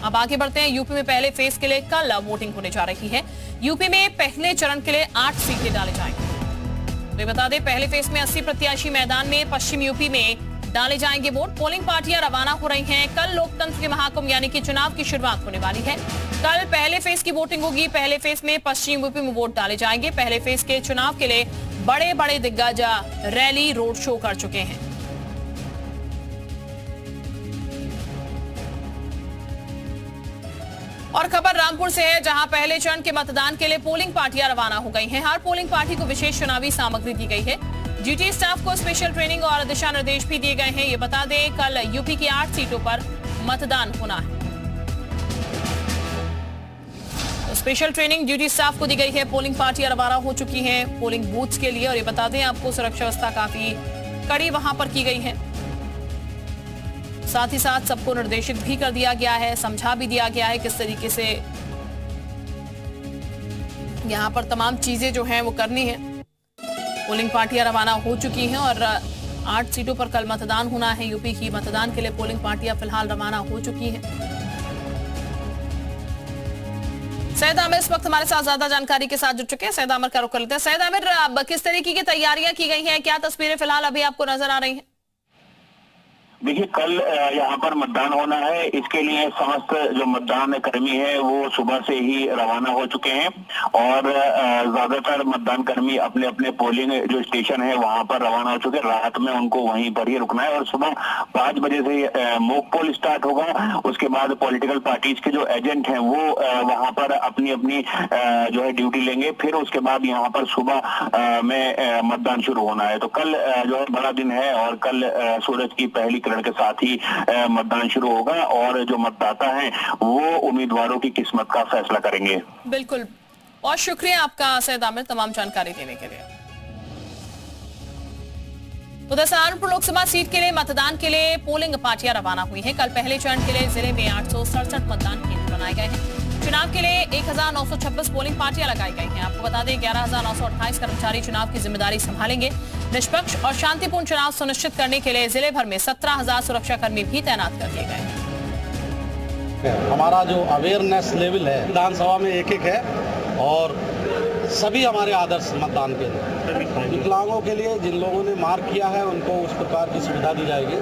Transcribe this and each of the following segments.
अब आगे बढ़ते हैं। यूपी में पहले फेज के लिए कल वोटिंग होने जा रही है। यूपी में पहले चरण के लिए 8 सीटें डाले जाएंगे। तो बता दें, पहले फेज में 80 प्रत्याशी मैदान में। पश्चिम यूपी में डाले जाएंगे वोट। पोलिंग पार्टियां रवाना हो रही हैं। कल लोकतंत्र के महाकुंभ यानी कि चुनाव की शुरुआत होने वाली है। कल पहले फेज की वोटिंग होगी। पहले फेज में पश्चिम यूपी में वोट डाले जाएंगे। पहले फेज के चुनाव के लिए बड़े बड़े दिग्गज रैली रोड शो कर चुके हैं। और खबर रामपुर से है, जहां पहले चरण के मतदान के लिए पोलिंग पार्टियां रवाना हो गई हैं। हर पोलिंग पार्टी को विशेष चुनावी सामग्री दी गई है। जीटी स्टाफ को स्पेशल ट्रेनिंग और दिशा निर्देश भी दिए गए हैं। ये बता दें, कल यूपी की 8 सीटों पर मतदान होना है। तो स्पेशल ट्रेनिंग ड्यूटी स्टाफ को दी गई है। पोलिंग पार्टियां रवाना हो चुकी हैं पोलिंग बूथ्स के लिए। और ये बता दें आपको, सुरक्षा व्यवस्था काफी कड़ी वहां पर की गई है। साथ ही साथ सबको निर्देशित भी कर दिया गया है, समझा भी दिया गया है किस तरीके से यहां पर तमाम चीजें जो हैं वो करनी है। पोलिंग पार्टियां रवाना हो चुकी हैं और 8 सीटों पर कल मतदान होना है। यूपी की मतदान के लिए पोलिंग पार्टियां फिलहाल रवाना हो चुकी हैं। सैयद आमिर इस वक्त हमारे साथ ज्यादा जानकारी के साथ जुड़ चुके हैं। सैयद आमिर का रुख कर लेते हैं। सैयद आमिर, अब किस तरीके की तैयारियां की गई हैं, क्या तस्वीरें फिलहाल अभी आपको नजर आ रही हैं? देखिए, कल यहाँ पर मतदान होना है। इसके लिए समस्त जो मतदान कर्मी है वो सुबह से ही रवाना हो चुके हैं और ज्यादातर मतदान कर्मी अपने अपने पोलिंग जो स्टेशन है वहां पर रवाना हो चुके हैं। रात में उनको वहीं पर ही रुकना है और सुबह 5 बजे से मॉक पोल स्टार्ट होगा। उसके बाद पॉलिटिकल पार्टीज के जो एजेंट हैं वो वहां पर अपनी अपनी जो है ड्यूटी लेंगे। फिर उसके बाद यहाँ पर सुबह में मतदान शुरू होना है। तो कल जो है बड़ा दिन है और कल सूरज की पहली के साथ ही मतदान शुरू होगा और जो मतदाता हैं वो उम्मीदवारों की किस्मत का फैसला करेंगे। बिल्कुल, और शुक्रिया आपका सैयद आमिर तमाम जानकारी देने के लिए। उधर सहारनपुर लोकसभा सीट के लिए मतदान के लिए पोलिंग पार्टियां रवाना हुई हैं। कल पहले चरण के लिए जिले में 867 मतदान केंद्र बनाए गए हैं। चुनाव के लिए 1926 पोलिंग पार्टियां लगाई गई हैं। आपको बता दें, 11,928 कर्मचारी चुनाव की जिम्मेदारी संभालेंगे। निष्पक्ष और शांतिपूर्ण चुनाव सुनिश्चित करने के लिए जिले भर में 17,000 सुरक्षाकर्मी भी तैनात कर दिए गए हैं। हमारा जो अवेयरनेस लेवल है विधानसभा में एक है और सभी हमारे आदर्श मतदान के लिए विकलांगों के लिए जिन लोगों ने मार्क किया है उनको उस प्रकार की सुविधा दी जाएगी।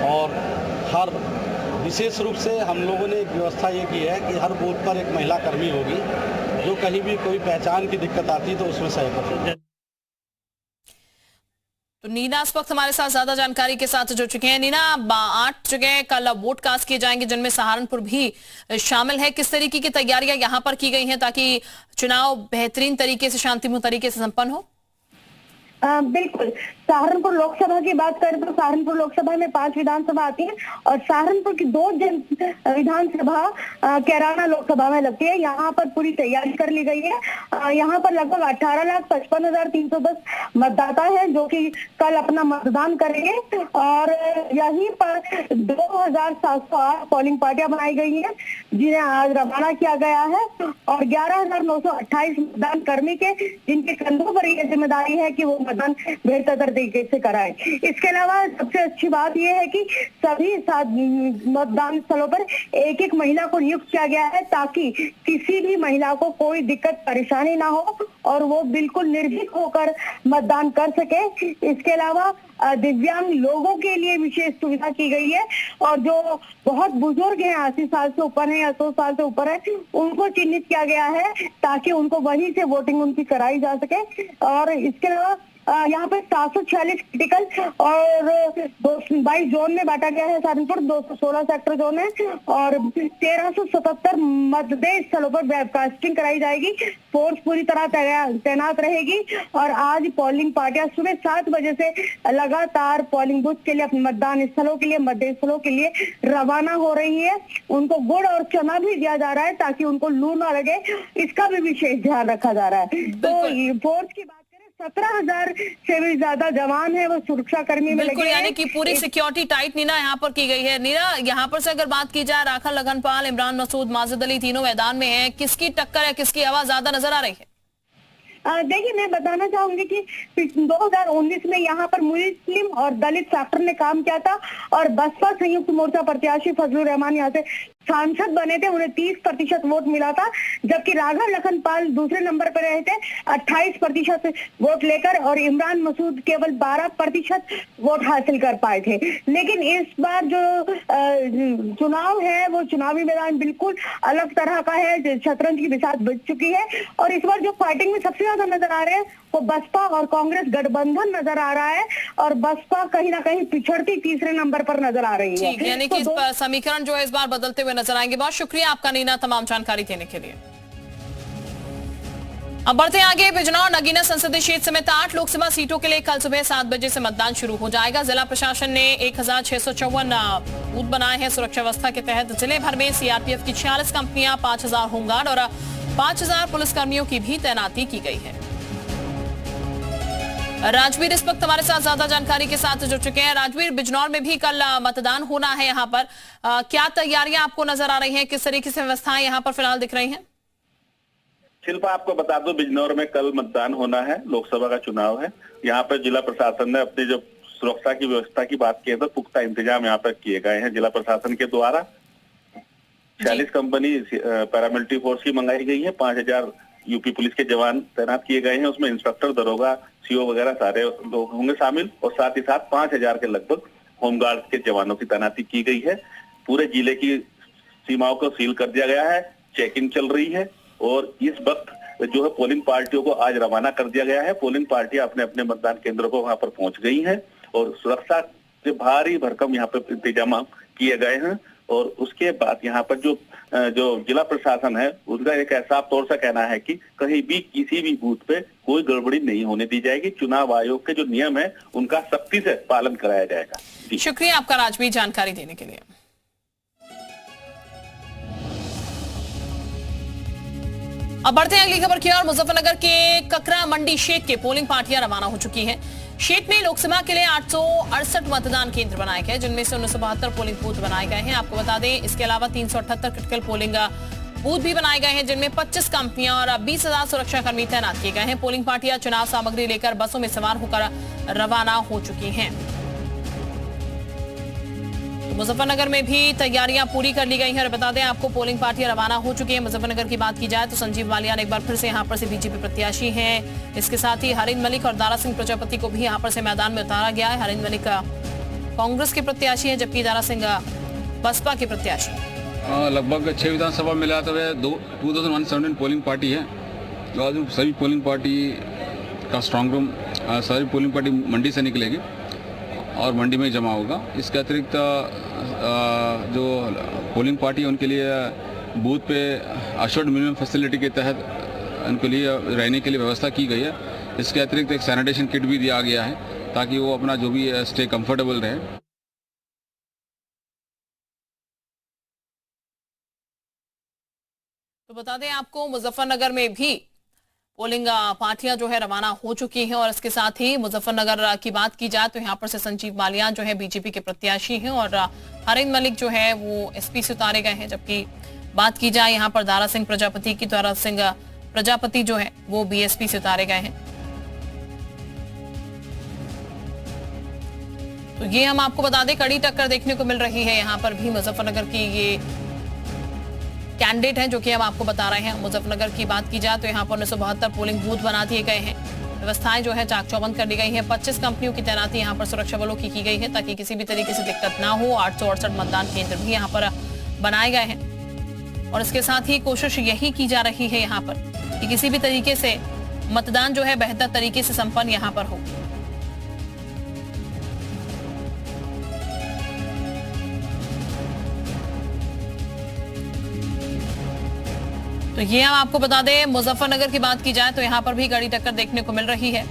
और हर विशेष रूप से हम लोगों ने एक व्यवस्था ये की है कि हर बूथ पर एक महिला कर्मी होगी जो कहीं भी कोई पहचान की दिक्कत आती है तो उसमें सहयोग करेगी। तो नीना इस वक्त हमारे साथ ज्यादा जानकारी के साथ जुड़ चुके हैं। नीना, 8 जगह कल वोट कास्ट किए जाएंगे जिनमें सहारनपुर भी शामिल है। किस तरीके की तैयारियां यहां पर की गई हैं ताकि चुनाव बेहतरीन तरीके से, शांतिपूर्ण तरीके से संपन्न हो? बिल्कुल, सहारनपुर लोकसभा की बात करें तो सहारनपुर लोकसभा में 5 विधानसभा आती है और सहारनपुर की 2 विधानसभा कैराना लोकसभा में लगती है। यहाँ पर पूरी तैयारी कर ली गई है। यहाँ पर लगभग 18,55,310 मतदाता हैं जो कि कल अपना मतदान करेंगे और यहीं पर 2,708 पोलिंग पार्टियां बनाई गई हैं जिन्हें आज रवाना किया गया है और 11,928 मतदान कर्मी के जिनके कंधों पर यह जिम्मेदारी है कि वो मतदान बेहतर तरीके से कराएं। इसके अलावा सबसे अच्छी बात यह है कि सभी मतदान स्थलों पर एक एक महिला को नियुक्त किया गया है ताकि किसी भी महिला को कोई दिक्कत परेशानी ना हो और वो बिल्कुल निर्भीक होकर मतदान कर सके। इसके अलावा दिव्यांग लोगों के लिए विशेष सुविधा की गई है और जो बहुत बुजुर्ग हैं, 80 साल से ऊपर है या 100 साल से ऊपर है, उनको चिन्हित किया गया है ताकि उनको वहीं से वोटिंग उनकी कराई जा सके। और इसके अलावा यहाँ पे 746 क्रिटिकल और 22 जोन में बांटा गया है। सहारनपुर 216 सेक्टर जोन है और 1377 मतदेय स्थलों पर वेबकास्टिंग कराई जाएगी। फोर्स पूरी तरह तैनात रहेगी और आज पोलिंग पार्टियां सुबह 7 बजे से लगातार पोलिंग बूथ के लिए अपने मतदान स्थलों के लिए, मतदेय स्थलों के लिए रवाना हो रही है। उनको गुड़ और चना भी दिया जा रहा है ताकि उनको लू ना लगे, इसका भी विशेष ध्यान रखा जा रहा है। तो फोर्स की 17,000 से भी ज्यादा जवान है वो सुरक्षा कर्मी में लगे हैं। यानी कि पूरी सिक्योरिटी टाइट नीना यहाँ पर की गई है। नीना, यहाँ पर से अगर बात की जाए, राखा लखनपाल, इमरान मसूद, माजिद अली तीनों मैदान में हैं। किसकी टक्कर है, किसकी आवाज ज्यादा नजर आ रही है? देखिए, मैं बताना चाहूंगी कि 2019 में यहाँ पर मुस्लिम और दलित सेक्टर ने काम किया था और बसपा संयुक्त मोर्चा प्रत्याशी फजलुर रहमान यहाँ से सांसद बने थे उन्हें 30% वोट मिला था, जबकि राघव लखन पाल दूसरे नंबर पर रहे थे 28% वोट लेकर, और इमरान मसूद केवल 12% वोट हासिल कर पाए थे। लेकिन इस बार जो चुनाव है वो चुनावी मैदान बिल्कुल अलग तरह का है, शतरंज की बिसात बज चुकी है, और इस बार जो फाइटिंग में सबसे ज्यादा नजर आ रहे हैं वो बसपा और कांग्रेस गठबंधन नजर आ रहा है, और बसपा कहीं ना कहीं पिछड़ती तीसरे नंबर पर नजर आ रही है। ठीक, यानी कि समीकरण जो है इस बार बदलते हुए नजर आएंगे। बहुत शुक्रिया आपका नीना तमाम जानकारी देने के लिए। अब बढ़ते आगे। बिजनौर नगीना संसदीय क्षेत्र समेत 8 लोकसभा सीटों के लिए कल सुबह 7 बजे से मतदान शुरू हो जाएगा। जिला प्रशासन ने 1654 बूथ बनाए हैं। सुरक्षा व्यवस्था के तहत जिले भर में सीआरपीएफ की 46 कंपनियां, 5000 होमगार्ड और 5000 पुलिसकर्मियों की भी तैनाती की गई है। राजवीर इस वक्त हमारे साथ ज्यादा जानकारी के साथ जुड़ चुके हैं। राजवीर, बिजनौर में भी कल मतदान होना है, यहाँ पर क्या तैयारियां आपको नजर आ रही हैं, किस तरीके से व्यवस्थाएं यहाँ पर फिलहाल दिख रही हैं? शिल्पा, आपको बता दो बिजनौर में कल मतदान होना है, लोकसभा का चुनाव है। यहाँ पर जिला प्रशासन ने अपनी जो सुरक्षा की व्यवस्था की बात की है तो पुख्ता इंतजाम यहाँ पर किए गए हैं। जिला प्रशासन के द्वारा 46 कंपनी पैरामिलिट्री फोर्स की मंगाई गई है, 5000 यूपी पुलिस के जवान तैनात किए गए हैं। उसमें इंस्पेक्टर, दरोगा, सीओ वगैरह सारे लोग होंगे शामिल, और साथ ही साथ 5000 के लगभग होमगार्ड के जवानों की तैनाती की गई है। पूरे जिले की सीमाओं को सील कर दिया गया है, चेकिंग चल रही है, और इस वक्त जो है पोलिंग पार्टियों को आज रवाना कर दिया गया है। पोलिंग पार्टियां अपने अपने मतदान केंद्रों को वहां पर पहुंच गई हैं, और सुरक्षा के भारी भरकम यहाँ पर इंतजाम किए गए हैं। और उसके बाद यहाँ पर जो जिला प्रशासन है उनका एक साफ तौर से कहना है कि कहीं भी किसी भी बूथ पे कोई गड़बड़ी नहीं होने दी जाएगी। चुनाव आयोग के जो नियम है उनका सख्ती से पालन कराया जाएगा। शुक्रिया आपका राजवीर जानकारी देने के लिए। अब बढ़ते हैं अगली खबर की ओर। मुजफ्फरनगर के ककरा मंडी शेख के पोलिंग पार्टियां रवाना हो चुकी हैं। शेख में लोकसभा के लिए 868 मतदान केंद्र बनाए गए, जिनमें से 1972 पोलिंग बूथ बनाए गए हैं। आपको बता दें इसके अलावा 378 क्रिटिकल पोलिंग बूथ भी बनाए गए हैं, जिनमें 25 कंपनियां और 20,000 सुरक्षाकर्मी तैनात किए गए हैं। पोलिंग पार्टियां चुनाव सामग्री लेकर बसों में सवार होकर रवाना हो चुकी हैं। मुजफ्फरनगर में भी तैयारियां पूरी कर ली गई हैं, और बता दें आपको पोलिंग पार्टियां रवाना हो चुकी हैं। मुजफ्फरनगर की बात की जाए तो संजीव बालियान एक बार फिर से यहां पर से बीजेपी प्रत्याशी हैं। इसके साथ ही हरिंद मलिक और दारा सिंह प्रजापति को भी यहां पर से मैदान में उतारा गया है। हरिंद मलिक कांग्रेस के प्रत्याशी हैं, जबकि दारा सिंह बसपा के प्रत्याशी। लगभग 6 विधानसभा मिलाते हुए 2117 पोलिंग पार्टी है। सभी पोलिंग पार्टी का स्ट्रांग रूम, सारी पोलिंग पार्टी मंडी से निकलेगी और मंडी में जमा होगा। इसके अतिरिक्त जो पोलिंग पार्टी है उनके लिए बूथ पे अशोर्ड मिनिमम फैसिलिटी के तहत उनके लिए रहने के लिए व्यवस्था की गई है। इसके अतिरिक्त एक सैनिटेशन किट भी दिया गया है ताकि वो अपना जो भी स्टे कंफर्टेबल रहे। तो बता दें आपको मुजफ्फरनगर में भी पोलिंग पार्टियां जो है रवाना हो चुकी हैं, और इसके साथ ही मुजफ्फरनगर की बात की जाए तो यहाँ पर से संजीव बालियान जो है बीजेपी के प्रत्याशी हैं, और हरिंद मलिक जो है वो एसपी से उतारे गए हैं। जबकि बात की जाए यहाँ पर दारा सिंह प्रजापति की, दारा सिंह प्रजापति जो है वो बीएसपी से उतारे गए हैं। तो ये हम आपको बता दें कड़ी टक्कर देखने को मिल रही है यहाँ पर भी। मुजफ्फरनगर की ये कैंडिडेट हैं जो कि हम आपको बता रहे हैं। मुजफ्फरनगर की बात की जाए तो यहाँ पर 1972 पोलिंग बूथ बना दिए गए हैं। व्यवस्थाएं जो है चाक चौबंद कर दी गई हैं। 25 कंपनियों की तैनाती यहाँ पर सुरक्षा बलों की गई है ताकि किसी भी तरीके से दिक्कत ना हो। 868 मतदान केंद्र भी यहाँ पर बनाए गए हैं, और इसके साथ ही कोशिश यही की जा रही है यहाँ पर कि किसी भी तरीके से मतदान जो है बेहतर तरीके से संपन्न यहाँ पर हो। तो ये हम आपको बता दें, मुजफ्फरनगर की बात की जाए तो यहाँ पर भी कड़ी टक्कर देखने को मिल रही है।